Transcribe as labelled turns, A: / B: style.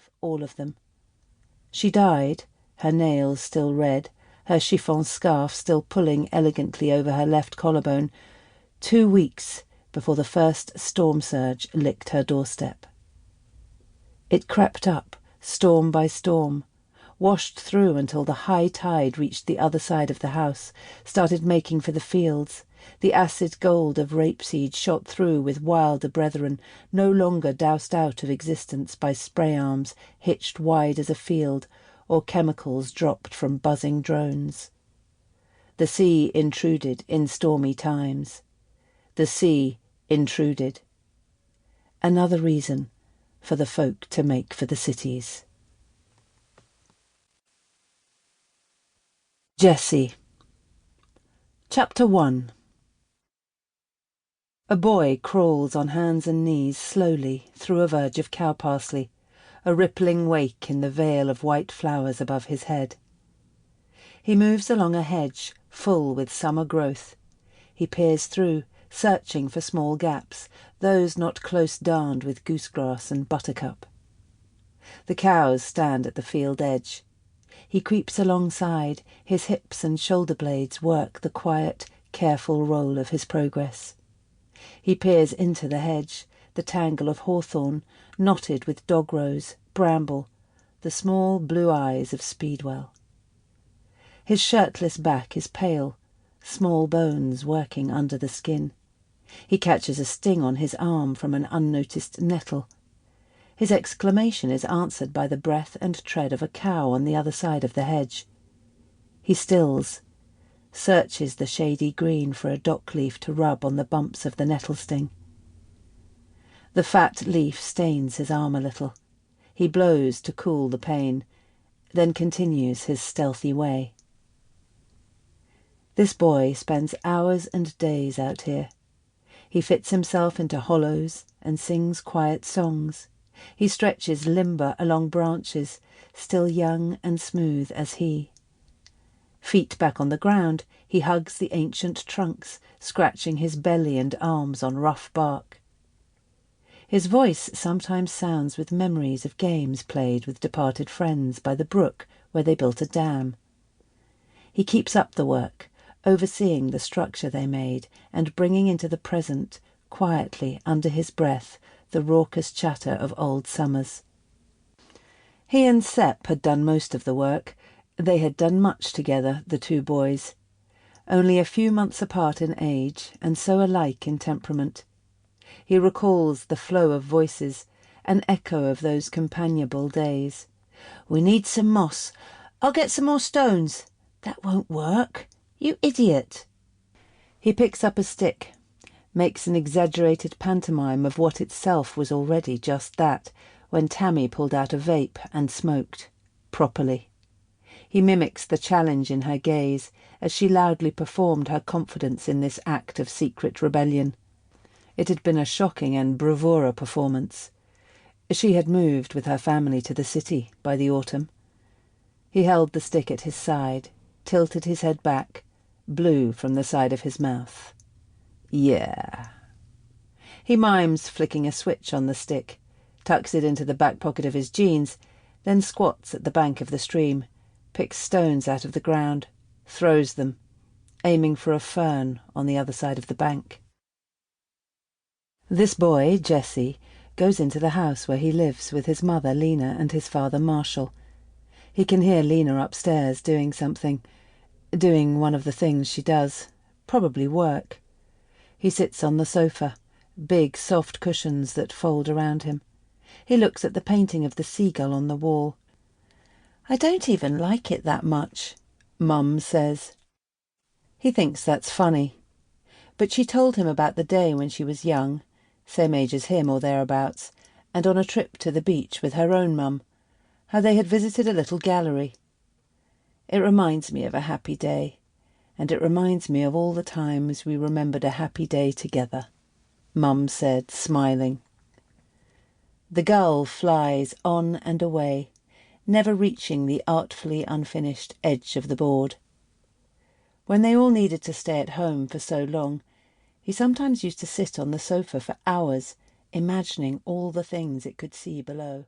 A: alive, all of them. She died, her nails still red, her chiffon scarf still pulling elegantly over her left collarbone, 2 weeks before the first storm surge licked her doorstep. It crept up, storm by storm, washed through until the high tide reached the other side of the house, started making for the fields. The acid gold of rapeseed shot through with wilder brethren, no longer doused out of existence by spray arms hitched wide as a field, or chemicals dropped from buzzing drones. The sea intruded in stormy times. The sea intruded. Another reason for the folk to make for the cities. Jessie. Chapter 1. A boy crawls on hands and knees slowly through a verge of cow parsley, a rippling wake in the veil of white flowers above his head. He moves along a hedge full with summer growth. He peers through, searching for small gaps, those not close darned with goosegrass and buttercup. The cows stand at the field edge. He creeps alongside, his hips and shoulder blades work the quiet, careful roll of his progress. He peers into the hedge, the tangle of hawthorn, knotted with dogrose, bramble, the small blue eyes of Speedwell. His shirtless back is pale, small bones working under the skin. He catches a sting on his arm from an unnoticed nettle. His exclamation is answered by the breath and tread of a cow on the other side of the hedge. He stills, searches the shady green for a dock leaf to rub on the bumps of the nettle sting. The fat leaf stains his arm a little. He blows to cool the pain, then continues his stealthy way. This boy spends hours and days out here. He fits himself into hollows and sings quiet songs. He stretches limber along branches, still young and smooth as he. Feet back on the ground, he hugs the ancient trunks, scratching his belly and arms on rough bark. His voice sometimes sounds with memories of games played with departed friends by the brook where they built a dam. He keeps up the work, overseeing the structure they made and bringing into the present, quietly under his breath, the raucous chatter of old summers. He and Sepp had done most of the work. They had done much together, the two boys, only a few months apart in age and so alike in temperament. He recalls the flow of voices, an echo of those companionable days. "We need some moss. I'll get some more stones." "That won't work. You idiot." He picks up a stick, makes an exaggerated pantomime of what itself was already just that, when Tammy pulled out a vape and smoked, properly. He mimics the challenge in her gaze as she loudly performed her confidence in this act of secret rebellion. It had been a shocking and bravura performance. She had moved with her family to the city by the autumn. He held the stick at his side, tilted his head back, blew from the side of his mouth. Yeah. He mimes flicking a switch on the stick, tucks it into the back pocket of his jeans, then squats at the bank of the stream, picks stones out of the ground, throws them, aiming for a fern on the other side of the bank. This boy, Jessie, goes into the house where he lives with his mother, Lena, and his father, Marshall. He can hear Lena upstairs doing something, doing one of the things she does, probably work. He sits on the sofa, big soft cushions that fold around him. He looks at the painting of the seagull on the wall. "I don't even like it that much," Mum says. He thinks that's funny. But she told him about the day when she was young, same age as him or thereabouts, and on a trip to the beach with her own mum, how they had visited a little gallery. "It reminds me of a happy day, and it reminds me of all the times we remembered a happy day together," Mum said, smiling. The gull flies on and away, never reaching the artfully unfinished edge of the board. When they all needed to stay at home for so long, he sometimes used to sit on the sofa for hours, imagining all the things it could see below.